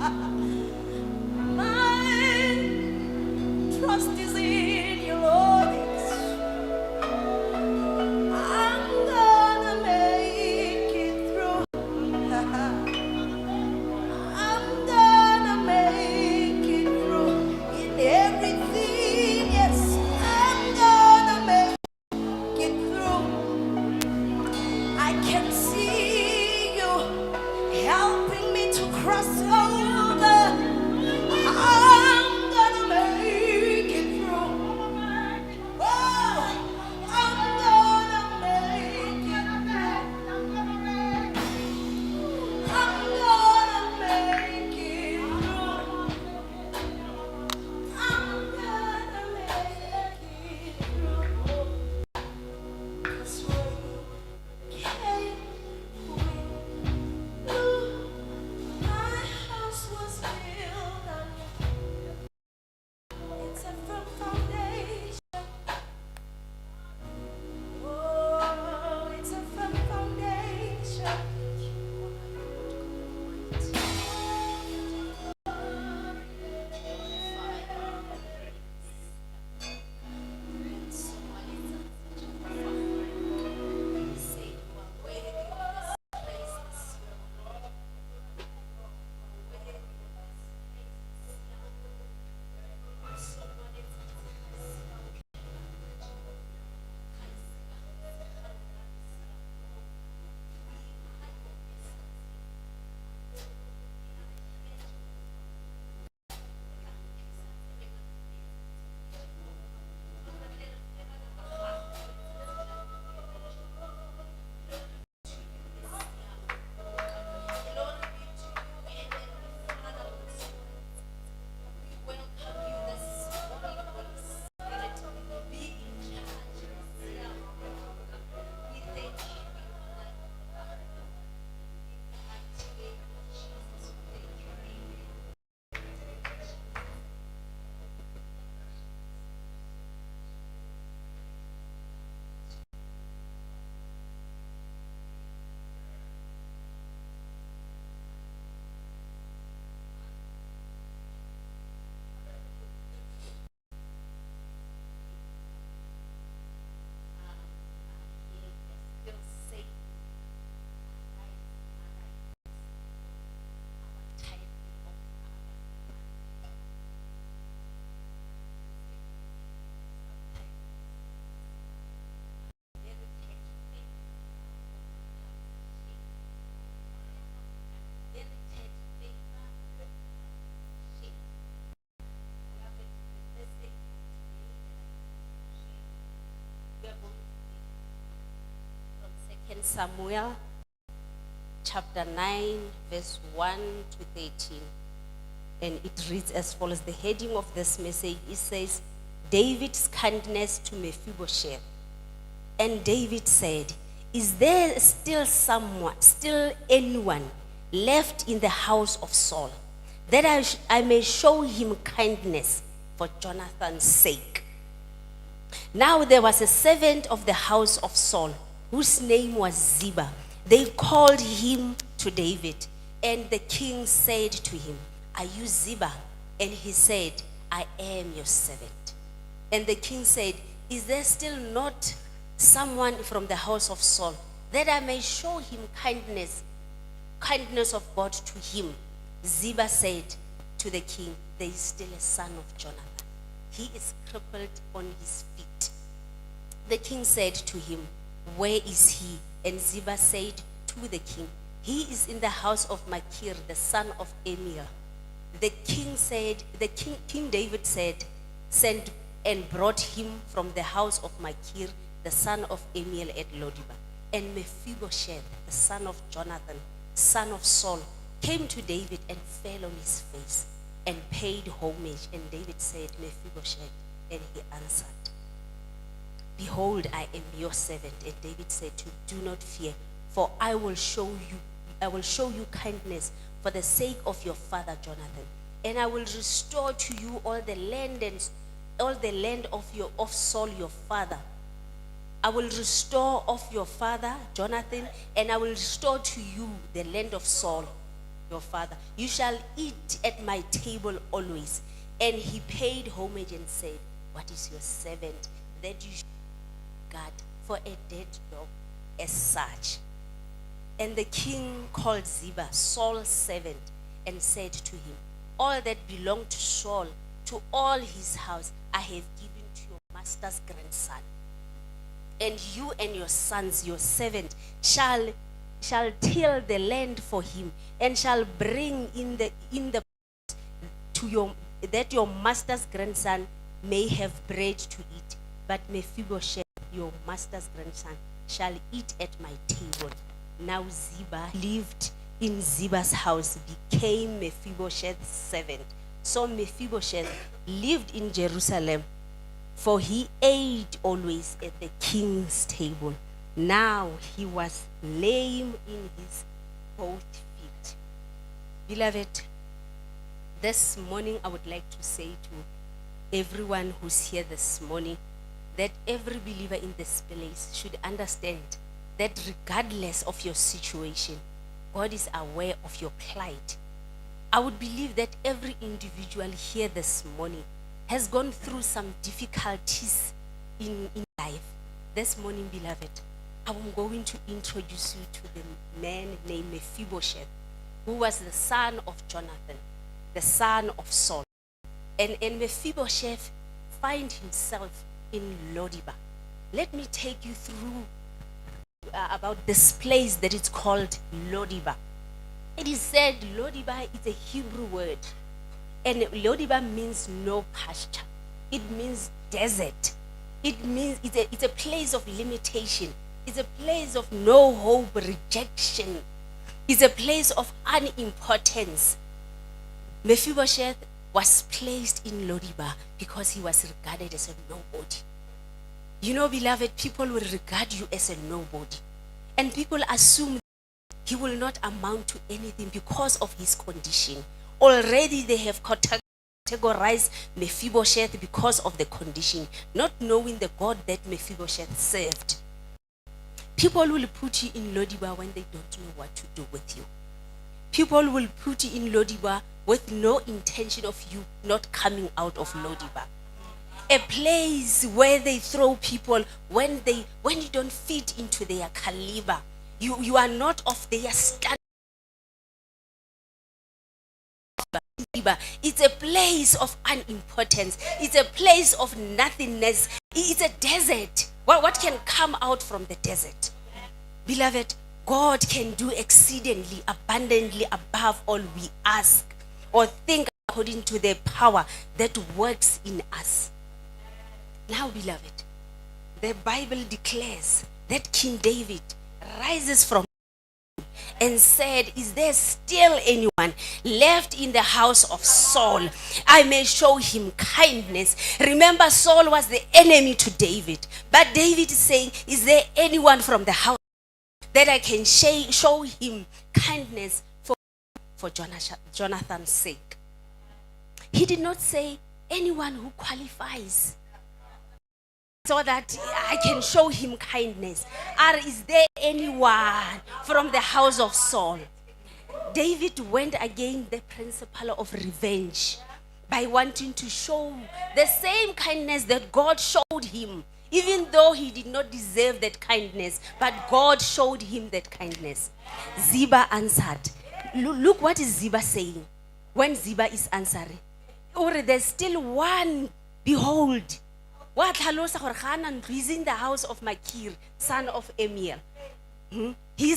My trust is in you, Lord. I'm gonna make it through. I'm gonna make it through in everything. Yes, I'm gonna make it through. I can see you helping me to cross over. I'm gonna make it through. Oh, I'm gonna make it through. I'm gonna make it through. I'm gonna make it through. 'Cause when you came with you, my house was built on it's a firm foundation. Oh, it's a firm foundation. Samuel chapter 9 verse 1 to 13, and it reads as follows. The heading of this message, it says, David's kindness to Mephibosheth. And David said, is there still anyone left in the house of Saul, that I may show him kindness for Jonathan's sake? Now there was a servant of the house of Saul, whose name was Ziba. They called him to David, and the king said to him, are you Ziba? And he said, I am your servant. And the king said, is there still not someone from the house of Saul, that I may show him kindness of God to him? Ziba said to the king, there is still a son of Jonathan. He is crippled on his feet. The king said to him, where is he? And Ziba said to the king, he is in the house of Machir, the son of Amiel. King David sent and brought him from the house of Machir, the son of Amiel at Lodibar. And Mephibosheth, the son of Jonathan, son of Saul, came to David and fell on his face and paid homage. And David said, Mephibosheth, and he answered, behold, I am your servant. And David said to him, do not fear, for I will show you kindness for the sake of your father Jonathan, and I will restore to you all the land of Saul your father. I will restore of your father Jonathan, and I will restore to you the land of Saul. your father. You shall eat at my table always. And he paid homage and said, what is your servant that you should guard for a dead dog as such? And the king called Ziba, Saul's servant, and said to him, all that belonged to Saul, to all his house, I have given to your master's grandson. And you and your sons, your servant, shall till the land for him, and shall bring in the to your that your master's grandson may have bread to eat. But Mephibosheth, your master's grandson, shall eat at my table. Now Ziba lived in Ziba's house, became Mephibosheth's servant. So Mephibosheth lived in Jerusalem, for he ate always at the king's table. Now he was lame in his both feet. Beloved, this morning I would like to say to everyone who's here this morning that every believer in this place should understand that regardless of your situation, God is aware of your plight. I would believe that every individual here this morning has gone through some difficulties in life. This morning, beloved, I'm going to introduce you to the man named Mephibosheth, who was the son of Jonathan, the son of Saul. And Mephibosheth find himself in Lodibar. Let me take you through about this place that is called Lodibar. It is said Lodibar is a Hebrew word, and Lodibar means no pasture. It means desert. It means it's a place of limitation. It's a place of no hope, rejection. It's a place of unimportance. Mephibosheth was placed in Lodibar because he was regarded as a nobody. You know, beloved, people will regard you as a nobody. And people assume he will not amount to anything because of his condition. Already they have categorized Mephibosheth because of the condition, not knowing the God that Mephibosheth served. People will put you in Lodibar when they don't know what to do with you. People will put you in Lodibar with no intention of you not coming out of Lodibar. A place where they throw people when you don't fit into their caliber. You are not of their standard. It's a place of unimportance. It's a place of nothingness. It's a desert. What can come out from the desert? Beloved, God can do exceedingly abundantly above all we ask or think, according to the power that works in us. Now, beloved, the Bible declares that King David rises from and said, is there still anyone left in the house of Saul? I may show him kindness. Remember, Saul was the enemy to David. But David is saying, is there anyone from the house that I can show him kindness for Jonathan's sake? He did not say anyone who qualifies so that I can show him kindness. Or is there anyone from the house of Saul? David went against the principle of revenge by wanting to show the same kindness that God showed him, even though he did not deserve that kindness, but God showed him that kindness. Ziba answered. Look what is Ziba saying when Ziba is answering. Or there's still one, behold. He's in the house of Makir, son of Amiel. He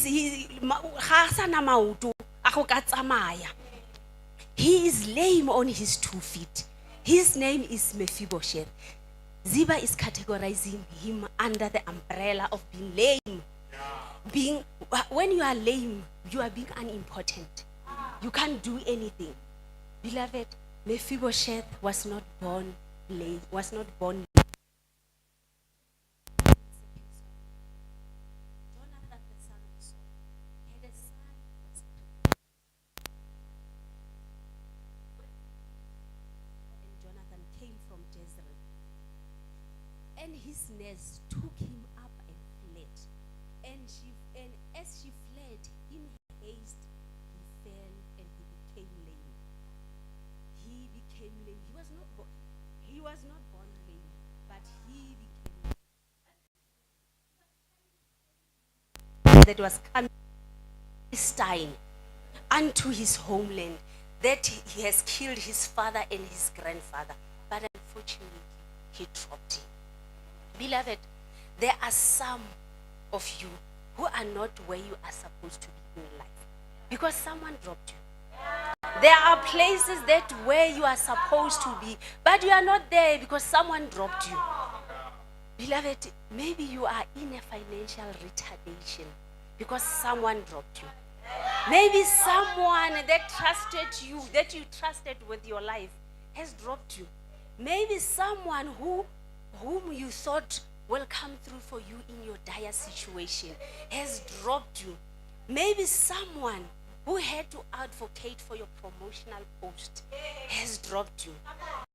is lame on his 2 feet. His name is Mephibosheth. Ziba is categorizing him under the umbrella of being lame. When you are lame, you are being unimportant. You can't do anything. Beloved, Mephibosheth was not born lame. Jonathan, the son of Saul, had a son who was crippled. And Jonathan came from Jezreel. And his nurse took him up and fled. And as she fled, in haste, he fell and was not born lame, but he became that was coming Palestine unto his homeland, that he has killed his father and his grandfather, but unfortunately he dropped him. Beloved, there are some of you who are not where you are supposed to be in life because someone dropped you. There are places that where you are supposed to be, but you are not there because someone dropped you. Beloved, maybe you are in a financial retardation because someone dropped you. Maybe someone that trusted you, that you trusted with your life, has dropped you. Maybe someone whom you thought will come through for you in your dire situation has dropped you. Maybe someone who had to advocate for your promotional post has dropped you.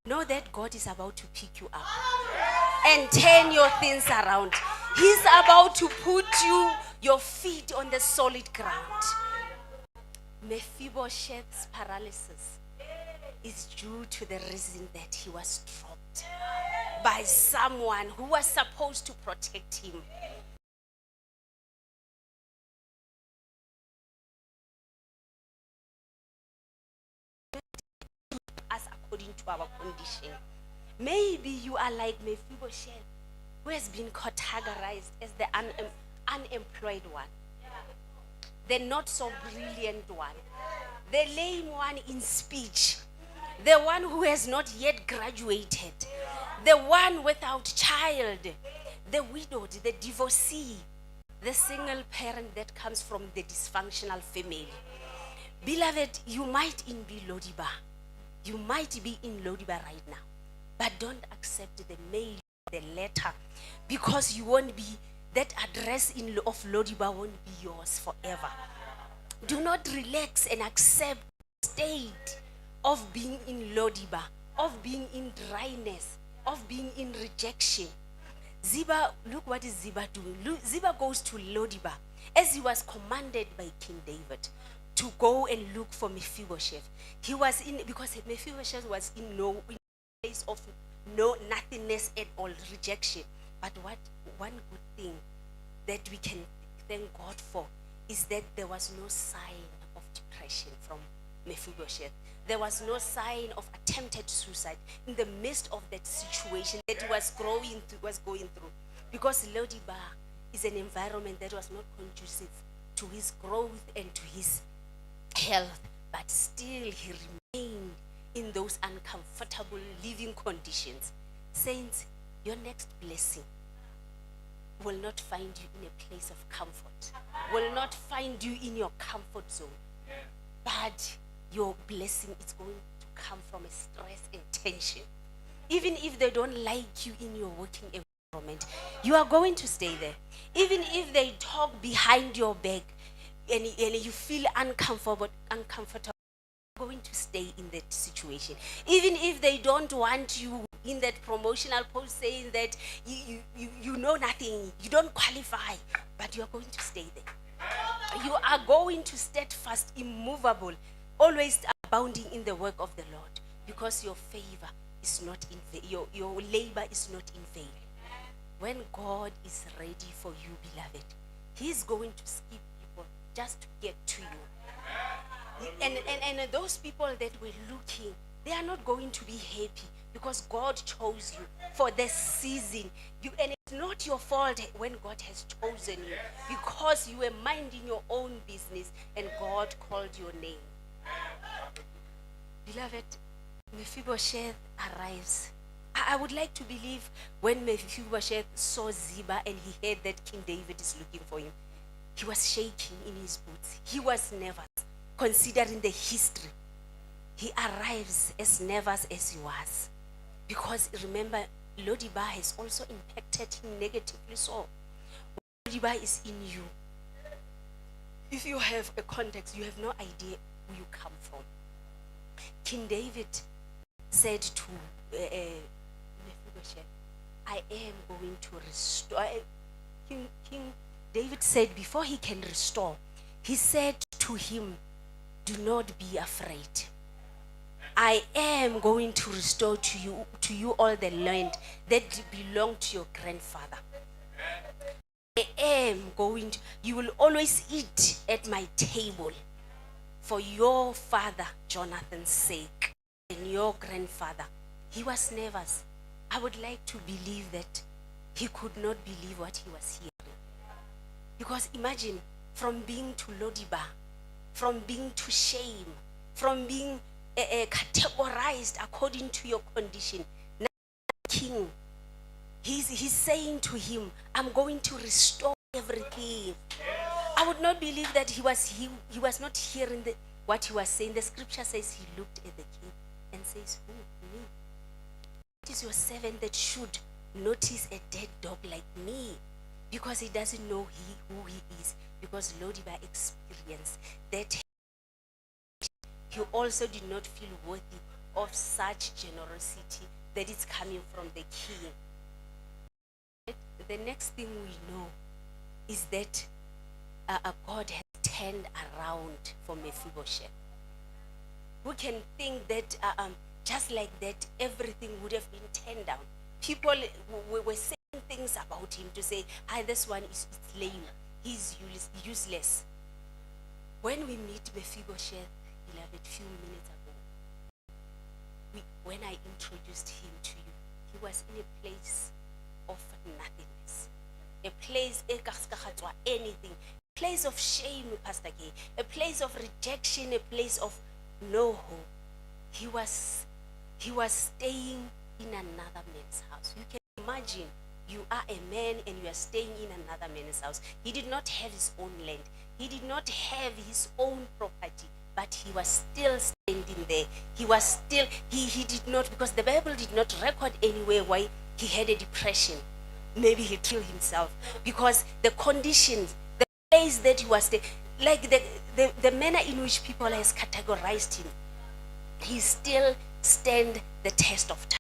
Know that God is about to pick you up and turn your things around. He's about to put your feet on the solid ground. Mephibosheth's paralysis is due to the reason that he was dropped by someone who was supposed to protect him. Us according to our condition. Maybe you are like Mephibosheth, who has been categorized as the unemployed one, the not so brilliant one, the lame one in speech, the one who has not yet graduated, the one without child, the widowed, the divorcee, the single parent that comes from the dysfunctional family. Beloved, you might be Lodiba. You might be in Lodiba right now, but don't accept the mail, the letter, because you won't be, that address of Lodiba won't be yours forever. Do not relax and accept the state of being in Lodiba, of being in dryness, of being in rejection. Ziba, look what is Ziba doing. Ziba goes to Lodiba as he was commanded by King David to go and look for Mephibosheth. He was in, because Mephibosheth was in a place of nothingness at all, rejection. But one good thing that we can thank God for is that there was no sign of depression from Mephibosheth. There was no sign of attempted suicide in the midst of that situation that he was going through. Because Lodiba is an environment that was not conducive to his growth and to his health, but still he remained in those uncomfortable living conditions. Saints, your next blessing will not find you in a place of comfort, will not find you in your comfort zone, but your blessing is going to come from a stress and tension. Even if they don't like you in your working environment, you are going to stay there. Even if they talk behind your back and you feel uncomfortable, you're going to stay in that situation. Even if they don't want you in that promotional post, saying that you know nothing, you don't qualify, but you are going to stay there. You are going to steadfast, immovable, always abounding in the work of the Lord, because your favor is not in vain, your labor is not in vain. When God is ready for you, beloved, He's going to skip people just to get to you. And those people that were looking, they are not going to be happy because God chose you for this season. And it's not your fault when God has chosen you, because you were minding your own business and God called your name. Beloved, Mephibosheth arrives. I would like to believe when Mephibosheth saw Ziba and he heard that King David is looking for him, he was shaking in his boots. He was nervous, considering the history. He arrives as nervous as he was. Because remember, Lodiba has also impacted him negatively. So, Lodiba is in you. If you have a context, you have no idea who you come from. King David said to Mephibosheth, I am going to restore. King David said before he can restore, he said to him, do not be afraid. I I am going to restore to you all the land that belonged to your grandfather. I am going to, you will always eat at my table for your father Jonathan's sake and your grandfather. He was nervous. I would like to believe that he could not believe what he was hearing. Because imagine, from being to Lodibar, from being to shame, from being categorized according to your condition. Now, king, he's saying to him, I'm going to restore everything. I would not believe that he was not hearing what he was saying. The scripture says he looked at the king and says, who? Me? It is your servant that should notice a dead dog like me, because he doesn't know who he is, because Lodibar experienced that. He also did not feel worthy of such generosity that is coming from the king. The next thing we know is that God has turned around for Mephibosheth. We can think that just like that, everything would have been turned down. People were saying things about him to say, this one is lame, he's useless. When we meet Mephibosheth, beloved, few minutes ago, when I introduced him to you, he was in a place of nothingness, a place anything, a place of shame, Pastor K, a place of rejection, a place of no hope. He was staying in another man's house. You can imagine, you are a man and you are staying in another man's house. He did not have his own land. He did not have his own property, but he was still standing there. He was still, he did not, because the Bible did not record anywhere why he had a depression. Maybe he killed himself, because the conditions, the place that he was staying, like the manner in which people has categorized him, he still stand the test of time.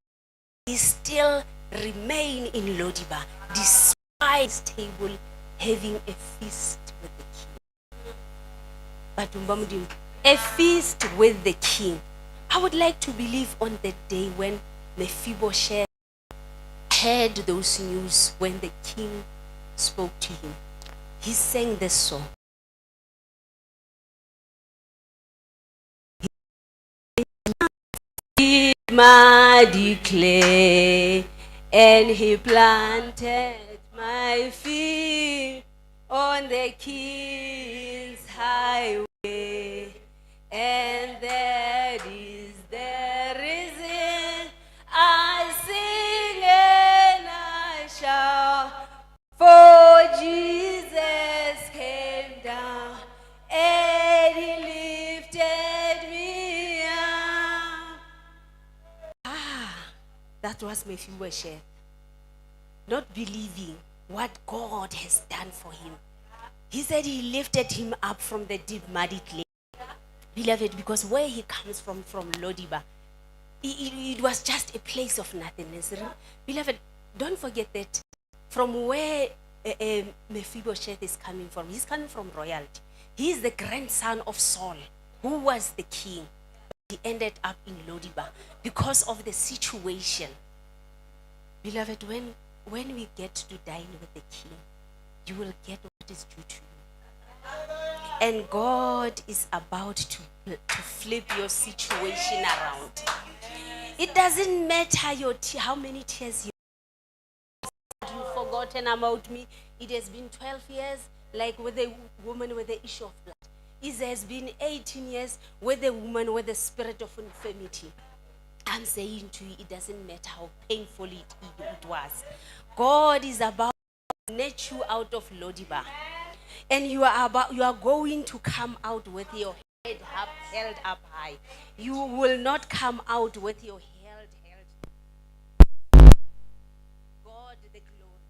He still remain in Lodibar, despite his table having a feast with the king. But a feast with the king. I would like to believe on the day when Mephibosheth heard those news, when the king spoke to him, he sang this song. He declare, and he planted my feet on the king's highway, and that is the reason I sing and I shout, for Jesus came down and he lifted me up. That was Mephibosheth, not believing what God has done for him. He said he lifted him up from the deep muddy clay. Beloved, because where he comes from Lodibar, it was just a place of nothingness. Beloved, don't forget that from where Mephibosheth is coming from, he's coming from royalty. He is the grandson of Saul, who was the king. He ended up in Lodibar because of the situation. Beloved, when we get to dine with the king, you will get what is due to you. And God is about to flip your situation around. It doesn't matter how many tears you've forgotten about me. It has been 12 years, like with the woman with the issue of blood. It has been 18 years with the woman with the spirit of infirmity. I'm saying to you, it doesn't matter how painful it was. God is about to snatch you out of Lodibar. And you are going to come out with your head held up high. You will not come out with your head held. God the glory.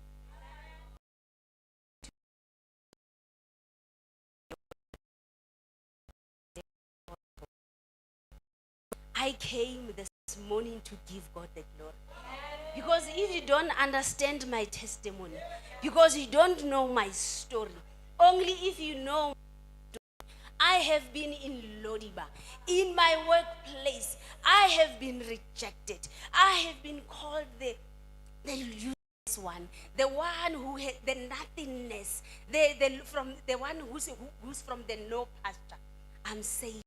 I came this morning to give God the glory. Because if you don't understand my testimony, because you don't know my story, only if you know, I have been in Lodibar, in my workplace. I have been rejected. I have been called the useless one, the one who had the nothingness, the one who's from the no pasture. I'm saying,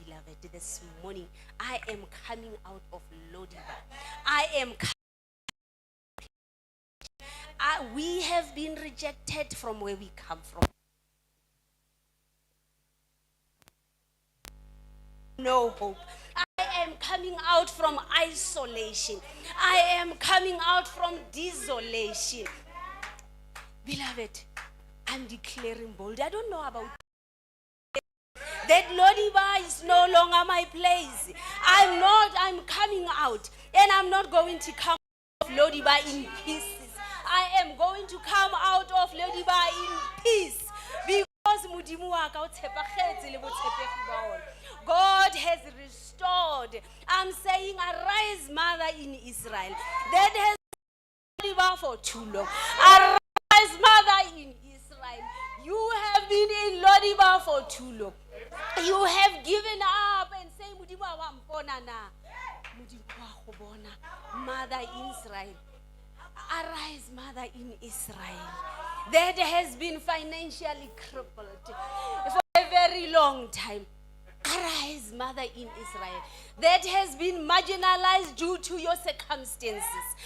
beloved, this morning, I am coming out of Lodibar. We have been rejected from where we come from. No hope. I am coming out from isolation. I am coming out from desolation. Beloved, I'm declaring bold. I don't know about that. Lodibar is no longer my place. I'm coming out, and I'm not going to come out of Lodibar in pieces. I am going to come out of Lodibar in peace, because Mudimu wa ka o tshepagetse le botshepegi ba ona. God has restored. I'm saying, arise, mother in Israel, that has been Lodibar for too long. Arise, mother in Israel. You have been in Lodibar for too long. You have given up and say, Mudimu wa mpona na. Mudimu wa go bona. Mother Israel. Arise, mother in Israel, that has been financially crippled for a very long time. Arise, mother in Israel, that has been marginalized due to your circumstances.